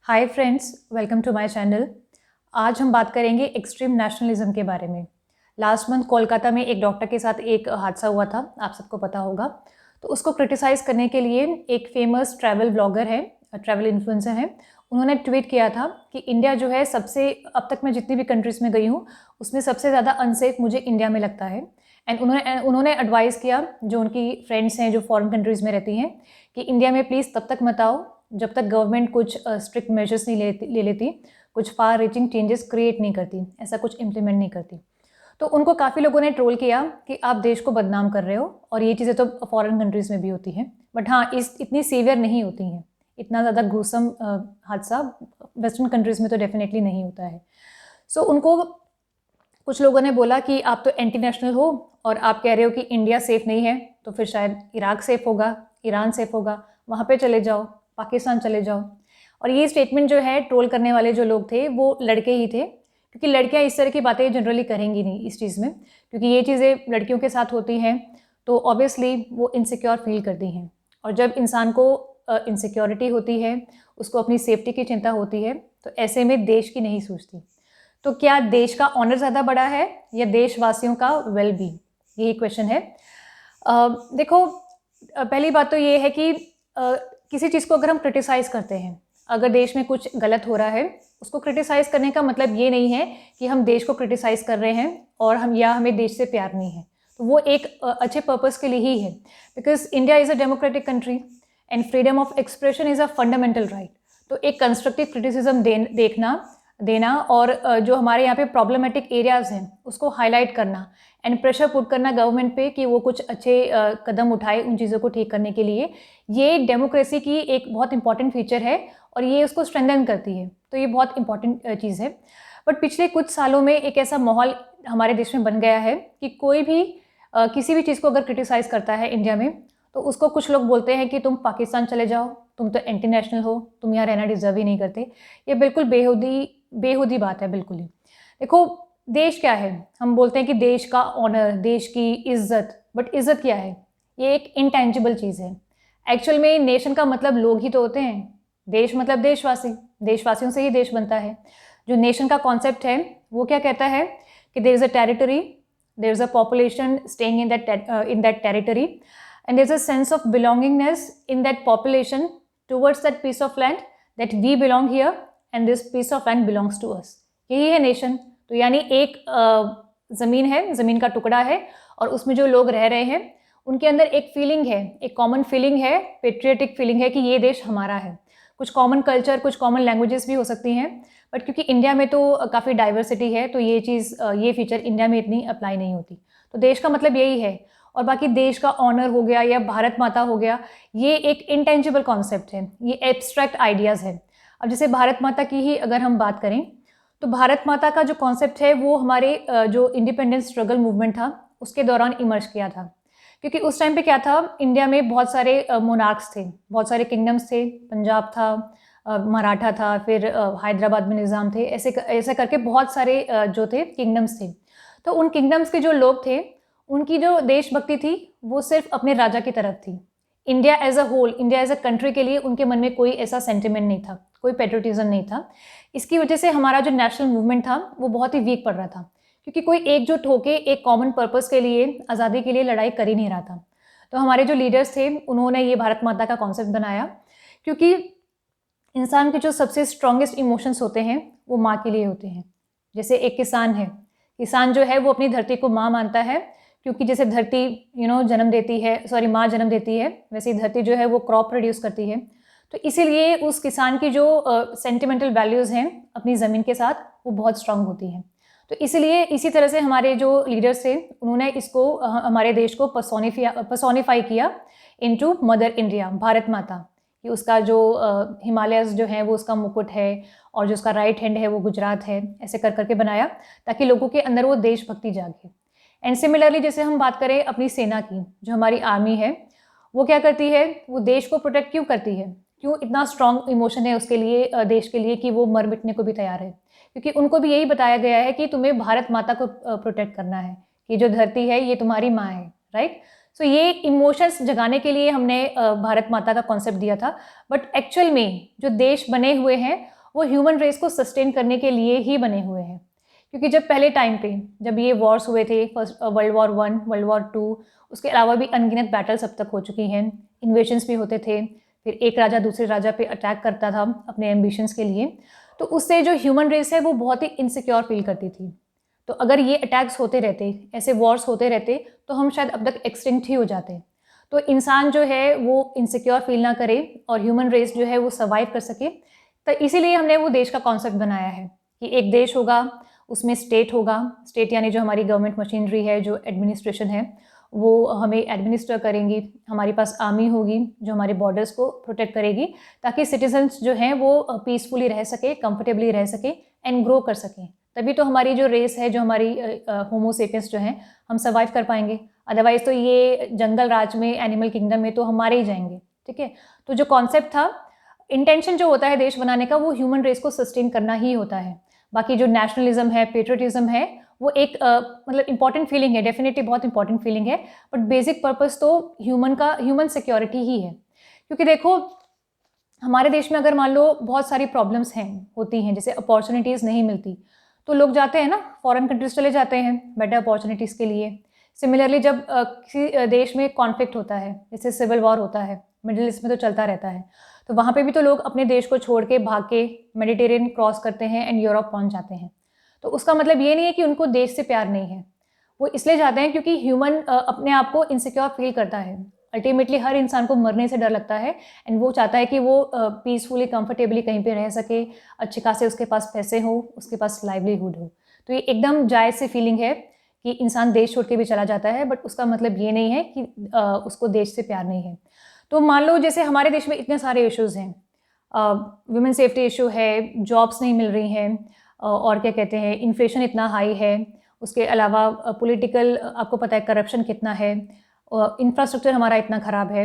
Hi friends, welcome to my channel. आज हम बात करेंगे एक्सट्रीम नेशनलिज्म के बारे में। लास्ट मंथ कोलकाता में एक डॉक्टर के साथ एक हादसा हुआ था, आप सबको पता होगा। तो उसको क्रिटिसाइज़ करने के लिए एक फेमस ट्रैवल ब्लॉगर है, ट्रैवल इन्फ्लुएंसर है, उन्होंने ट्वीट किया था कि इंडिया जो है सबसे, अब तक मैं जितनी भी कंट्रीज़ में गई हूँ उसमें सबसे ज़्यादा अनसेफ मुझे इंडिया में लगता है। एंड उन्होंने एडवाइस किया जो उनकी फ्रेंड्स हैं जो फॉरेन कंट्रीज़ में रहती हैं कि इंडिया में प्लीज़ तब तक मत आओ जब तक गवर्नमेंट कुछ स्ट्रिक्ट मेजर्स नहीं ले लेती, कुछ फार रीचिंग चेंजेस क्रिएट नहीं करती, ऐसा कुछ इम्प्लीमेंट नहीं करती। तो उनको काफ़ी लोगों ने ट्रोल किया कि आप देश को बदनाम कर रहे हो, और ये चीज़ें तो फॉरेन कंट्रीज़ में भी होती हैं, बट हाँ, इतनी सीवियर नहीं होती हैं। इतना ज़्यादा ग्रूसम हादसा वेस्टर्न कंट्रीज़ में तो डेफिनेटली नहीं होता है। सो उनको कुछ लोगों ने बोला कि आप तो एंटी नेशनल हो और आप कह रहे हो कि इंडिया सेफ़ नहीं है, तो फिर शायद इराक सेफ़ होगा, ईरान सेफ़ होगा, वहाँ पे चले जाओ, पाकिस्तान चले जाओ। और ये स्टेटमेंट जो है, ट्रोल करने वाले जो लोग थे वो लड़के ही थे, क्योंकि लड़कियाँ इस तरह की बातें जनरली करेंगी नहीं इस चीज़ में, क्योंकि ये चीज़ें लड़कियों के साथ होती हैं तो ऑब्वियसली वो इनसिक्योर फील करती हैं। और जब इंसान को इनसिक्योरिटी होती है, उसको अपनी सेफ्टी की चिंता होती है, तो ऐसे में देश की नहीं सोचती। तो क्या देश का ऑनर ज़्यादा बड़ा है या देशवासियों का वेल बीइंग, यही क्वेश्चन है। देखो, पहली बात तो ये है कि किसी चीज़ को अगर हम क्रिटिसाइज़ करते हैं, अगर देश में कुछ गलत हो रहा है, उसको क्रिटिसाइज़ करने का मतलब ये नहीं है कि हम देश को क्रिटिसाइज़ कर रहे हैं और हमें देश से प्यार नहीं है। तो वो एक अच्छे पर्पस के लिए ही है, because India is a democratic country and freedom of expression is a fundamental right. तो एक कंस्ट्रक्टिव क्रिटिसिज्म देना और जो हमारे यहाँ पे प्रॉब्लमेटिक एरियाज़ हैं उसको हाईलाइट करना एंड प्रेशर पुट करना गवर्नमेंट पे कि वो कुछ अच्छे कदम उठाए उन चीज़ों को ठीक करने के लिए, ये डेमोक्रेसी की एक बहुत इंपॉर्टेंट फीचर है और ये उसको स्ट्रेंथन करती है। तो ये बहुत इंपॉर्टेंट चीज़ है। बट पिछले कुछ सालों में एक ऐसा माहौल हमारे देश में बन गया है कि कोई भी किसी भी चीज़ को अगर क्रिटिसाइज़ करता है इंडिया में, तो उसको कुछ लोग बोलते हैं कि तुम पाकिस्तान चले जाओ, तुम तो एंटी नेशनल हो, तुम यहाँ रहना डिज़र्व ही नहीं करते। ये बिल्कुल बेहूदी बात है, बिल्कुल ही। देखो, देश क्या है? हम बोलते हैं कि देश का ऑनर, देश की इज़्ज़त, बट इज़्ज़त क्या है? ये एक इंटेंजिबल चीज़ है। एक्चुअल में नेशन का मतलब लोग ही तो होते हैं। देश मतलब देशवासी, देशवासियों से ही देश बनता है। जो नेशन का कॉन्सेप्ट है, वो क्या कहता है कि there is a territory, there is a population staying in that territory, and there's a sense of belongingness in that population towards that piece of land, that we belong here and this piece of land belongs to us. यही है nation. तो यानी एक ज़मीन है, ज़मीन का टुकड़ा है और उसमें जो लोग रह रहे हैं उनके अंदर एक फीलिंग है, एक कॉमन फीलिंग है, पेट्रियटिक फीलिंग है कि ये देश हमारा है। कुछ कॉमन कल्चर, कुछ कॉमन लैंग्वेजेस भी हो सकती हैं, बट क्योंकि इंडिया में तो काफ़ी डाइवर्सिटी है, तो ये फीचर इंडिया में इतनी अप्लाई नहीं होती। तो देश का मतलब यही है। और बाकी देश का ऑनर हो गया या भारत माता हो गया, ये एक इंटेंजिबल कॉन्सेप्ट है, ये एब्स्ट्रैक्ट आइडियाज़ है। अब जैसे भारत माता की ही अगर हम बात करें, तो भारत माता का जो कॉन्सेप्ट है वो हमारे जो इंडिपेंडेंस स्ट्रगल मूवमेंट था उसके दौरान इमर्ज किया था। क्योंकि उस टाइम पे क्या था, इंडिया में बहुत सारे मोनार्क्स थे, बहुत सारे किंगडम्स थे। पंजाब था, मराठा था, फिर हैदराबाद में निज़ाम थे, ऐसे करके बहुत सारे जो थे किंगडम्स थे। तो उन किंगडम्स के जो लोग थे, उनकी जो देशभक्ति थी वो सिर्फ अपने राजा की तरफ थी। India as a whole, India as a country के लिए उनके मन में कोई ऐसा सेंटिमेंट नहीं था, कोई पेट्रियटिज्म नहीं था। इसकी वजह से हमारा जो नेशनल मूवमेंट था वो बहुत ही वीक पड़ रहा था, क्योंकि कोई एकजुट होके एक कॉमन पर्पस के लिए, आज़ादी के लिए लड़ाई कर ही नहीं रहा था। तो हमारे जो लीडर्स थे उन्होंने ये भारत माता का कॉन्सेप्ट बनाया, क्योंकि इंसान के जो सबसे स्ट्रॉन्गेस्ट इमोशंस होते हैं वो माँ के लिए होते हैं। जैसे एक किसान है, किसान जो है वो अपनी धरती को माँ मानता है, क्योंकि जैसे धरती जन्म देती है, सॉरी माँ जन्म देती है, वैसे ही धरती जो है वो क्रॉप प्रोड्यूस करती है। तो इसीलिए उस किसान की जो सेंटिमेंटल वैल्यूज़ हैं अपनी ज़मीन के साथ, वो बहुत स्ट्रांग होती हैं। तो इसीलिए इसी तरह से हमारे जो लीडर्स थे उन्होंने इसको हमारे देश को पर्सोनिफाई किया इनटू मदर इंडिया, भारत माता, कि उसका जो हिमालयस जो है वो उसका मुकुट है और जो उसका राइट हैंड है वो गुजरात है, ऐसे कर करके बनाया ताकि लोगों के अंदर वो देशभक्ति जागे। एंड सिमिलरली जैसे हम बात करें अपनी सेना की, जो हमारी आर्मी है, वो क्या करती है, वो देश को प्रोटेक्ट क्यों करती है, क्यों इतना स्ट्रॉन्ग इमोशन है उसके लिए, देश के लिए, कि वो मर मिटने को भी तैयार है, क्योंकि उनको भी यही बताया गया है कि तुम्हें भारत माता को प्रोटेक्ट करना है, कि जो धरती है ये तुम्हारी माँ है, राइट। सो ये इमोशंस जगाने के लिए हमने भारत माता का कॉन्सेप्ट दिया था, बट एक्चुअल में जो देश बने हुए हैं वो ह्यूमन रेस को सस्टेन करने के लिए ही बने हुए हैं। क्योंकि जब पहले टाइम पे जब ये वॉर्स हुए थे, first world war 1, world war 2, उसके अलावा भी अनगिनत बैटल्स अब तक हो चुकी हैं, इन्वेशंस भी होते थे, फिर एक राजा दूसरे राजा पे अटैक करता था अपने एम्बिशंस के लिए, तो उससे जो ह्यूमन रेस है वो बहुत ही इनसिक्योर फील करती थी। तो अगर ये अटैक्स होते रहते, ऐसे वॉर्स होते रहते, तो हम शायद अब तक एक्सटिंक्ट ही हो जाते। तो इंसान जो है वो इनसिक्योर फील ना करे और ह्यूमन रेस जो है वो सर्वाइव कर सके, तो इसीलिए हमने वो देश का कॉन्सेप्ट बनाया है कि एक देश होगा, उसमें स्टेट होगा, स्टेट यानी जो हमारी गवर्नमेंट मशीनरी है, जो एडमिनिस्ट्रेशन है वो हमें एडमिनिस्टर करेंगी, हमारे पास आर्मी होगी जो हमारे बॉर्डर्स को प्रोटेक्ट करेगी, ताकि सिटीजन्स जो हैं वो पीसफुली रह सके, कंफर्टेबली रह सके एंड ग्रो कर सकें। तभी तो हमारी जो रेस है, जो हमारी होमो सेपियंस जो हैं, हम सर्वाइव कर पाएंगे। अदरवाइज तो ये जंगल राज में, एनिमल किंगडम में तो हम मारे ही जाएंगे। ठीक है, तो जो कॉन्सेप्ट था, इंटेंशन जो होता है देश बनाने का, वो ह्यूमन रेस को सस्टेन करना ही होता है। बाकी जो नेशनलिज्म है, पेट्रियटिज्म है, वो एक मतलब इंपॉर्टेंट फीलिंग है, डेफिनेटली बहुत इंपॉर्टेंट फीलिंग है, बट बेसिक पर्पस तो ह्यूमन सिक्योरिटी ही है। क्योंकि देखो, हमारे देश में अगर मान लो बहुत सारी प्रॉब्लम्स हैं, होती हैं, जैसे अपॉर्चुनिटीज़ नहीं मिलती, तो लोग जाते हैं ना, फॉरेन कंट्रीज चले जाते हैं बेटर अपॉर्चुनिटीज़ के लिए। सिमिलरली जब किसी देश में कॉन्फ्लिक्ट होता है, जैसे सिविल वॉर होता है, मिडिल ईस्ट में तो चलता रहता है, तो वहाँ पे भी तो लोग अपने देश को छोड़ के भाग के मेडिटेरियन क्रॉस करते हैं एंड यूरोप पहुँच जाते हैं। तो उसका मतलब ये नहीं है कि उनको देश से प्यार नहीं है, वो इसलिए जाते हैं क्योंकि ह्यूमन अपने आप को इनसिक्योर फील करता है। अल्टीमेटली हर इंसान को मरने से डर लगता है एंड वो चाहता है कि वो पीसफुली, कंफर्टेबली कहीं पे रह सके, अच्छे खासे उसके पास पैसे हो, उसके पास लाइवलीहुड हो। तो ये एकदम जायज़ सी फीलिंग है कि इंसान देश छोड़ के भी चला जाता है, बट उसका मतलब ये नहीं है कि उसको देश से प्यार नहीं है। तो मान लो जैसे हमारे देश में इतने सारे इश्यूज़ हैं, वुमेन सेफ्टी इशू है, जॉब्स नहीं मिल रही हैं, और क्या कहते हैं, इन्फ्लेशन इतना हाई है, उसके अलावा पॉलिटिकल आपको पता है करप्शन कितना है, इंफ्रास्ट्रक्चर हमारा इतना ख़राब है,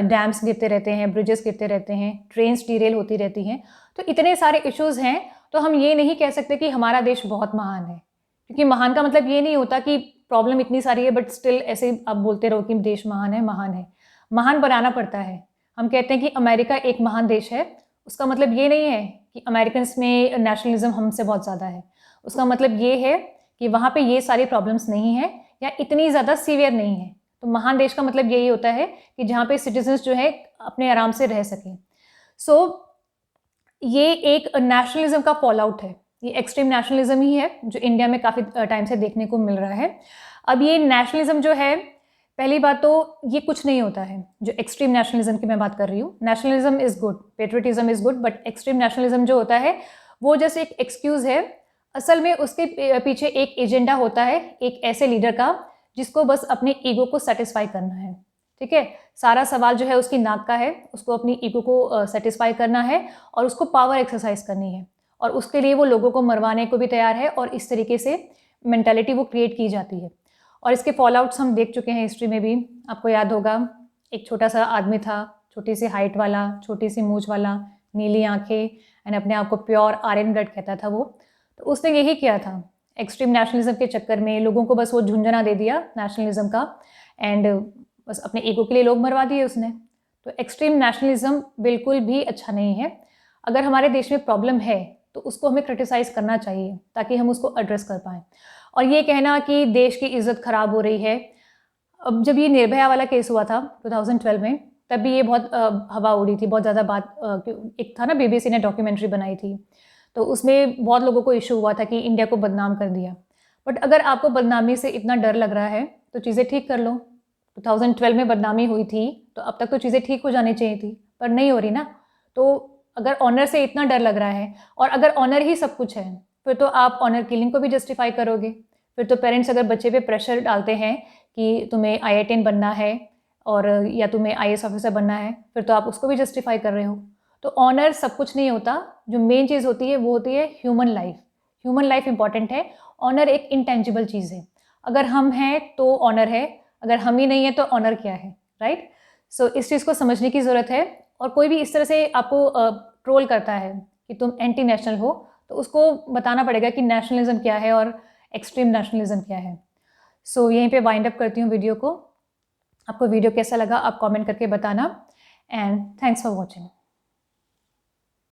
डैम्स गिरते रहते हैं, ब्रिजेस गिरते रहते हैं, ट्रेन्स डीरेल होती रहती हैं, तो इतने सारे इश्यूज़ हैं। तो हम ये नहीं कह सकते कि हमारा देश बहुत महान है, क्योंकि महान का मतलब ये नहीं होता कि प्रॉब्लम इतनी सारी है बट स्टिल ऐसे आप बोलते रहो कि देश महान है, महान है। महान बनाना पड़ता है। हम कहते हैं कि अमेरिका एक महान देश है, उसका मतलब ये नहीं है कि अमेरिकन्स में नेशनलिज्म हमसे बहुत ज़्यादा है। उसका मतलब ये है कि वहाँ पे ये सारी प्रॉब्लम्स नहीं है या इतनी ज़्यादा सीवियर नहीं है। तो महान देश का मतलब यही होता है कि जहाँ पे सिटीजन्स जो है अपने आराम से रह सकें। सो ये एक नेशनलिज्म का फॉल आउट है, ये एक्सट्रीम नेशनलिज्म ही है जो इंडिया में काफ़ी टाइम से देखने को मिल रहा है। अब ये नेशनलिज्म जो है, पहली बात तो ये कुछ नहीं होता है, जो एक्सट्रीम नेशनलिज्म की मैं बात कर रही हूँ। Nationalism is good, patriotism is good, but extreme nationalism जो होता है वो जैसे एक एक्सक्यूज़ है। असल में उसके पीछे एक एजेंडा होता है, एक ऐसे लीडर का जिसको बस अपने ईगो को सेटिस्फाई करना है। ठीक है, सारा सवाल जो है उसकी नाक का है, उसको अपनी ईगो को सेटिस्फाई करना है और उसको पावर एक्सरसाइज करनी है, और उसके लिए वो लोगों को मरवाने को भी तैयार है, और इस तरीके से मेंटालिटी वो क्रिएट की जाती है। और इसके फॉल आउट्स हम देख चुके हैं हिस्ट्री में भी। आपको याद होगा, एक छोटा सा आदमी था, छोटी सी हाइट वाला, छोटी सी मूंछ वाला, नीली आंखें एंड अपने आप को प्योर आर्यन ब्लड कहता था वो। तो उसने यही किया था, एक्सट्रीम नेशनलिज्म के चक्कर में लोगों को बस वो झुंझुना दे दिया नेशनलिज्म का, एंड बस अपने ईगो के लिए लोग मरवा दिए उसने। तो एक्सट्रीम नेशनलिज्म बिल्कुल भी अच्छा नहीं है। अगर हमारे देश में प्रॉब्लम है तो उसको हमें क्रिटिसाइज़ करना चाहिए ताकि हम उसको एड्रेस कर पाएँ। और ये कहना कि देश की इज़्ज़त ख़राब हो रही है, अब जब ये निर्भया वाला केस हुआ था 2012 में, तब भी ये बहुत हवा उड़ी थी, बहुत ज़्यादा बात एक था ना, बीबीसी ने डॉक्यूमेंट्री बनाई थी, तो उसमें बहुत लोगों को इशू हुआ था कि इंडिया को बदनाम कर दिया। बट अगर आपको बदनामी से इतना डर लग रहा है तो चीज़ें ठीक कर लो। 2012 में बदनामी हुई थी तो अब तक तो चीज़ें ठीक हो जानी चाहिए थी, पर नहीं हो रही ना। तो अगर ऑनर से इतना डर लग रहा है, और अगर ऑनर ही सब कुछ है, फिर तो आप ऑनर किलिंग को भी जस्टिफाई करोगे। फिर तो पेरेंट्स अगर बच्चे पे प्रेशर डालते हैं कि तुम्हें IITN बनना है और या तुम्हें IAS ऑफिसर बनना है, फिर तो आप उसको भी जस्टिफाई कर रहे हो। तो ऑनर सब कुछ नहीं होता, जो मेन चीज़ होती है वो होती है human life. Human life important है, ऑनर एक इंटेंजिबल चीज़ है। अगर हम हैं तो ऑनर है, अगर हम ही नहीं है तो ऑनर क्या है, राइट? सो इस चीज़ को समझने की ज़रूरत है। और कोई भी इस तरह से आपको ट्रोल करता है कि तुम एंटी नेशनल हो, तो उसको बताना पड़ेगा कि नेशनलिज्म क्या है और एक्सट्रीम नेशनलिज्म क्या है। सो यहीं पे वाइंड अप करती हूँ वीडियो को। आपको वीडियो कैसा लगा आप कमेंट करके बताना, एंड थैंक्स फॉर वॉचिंग।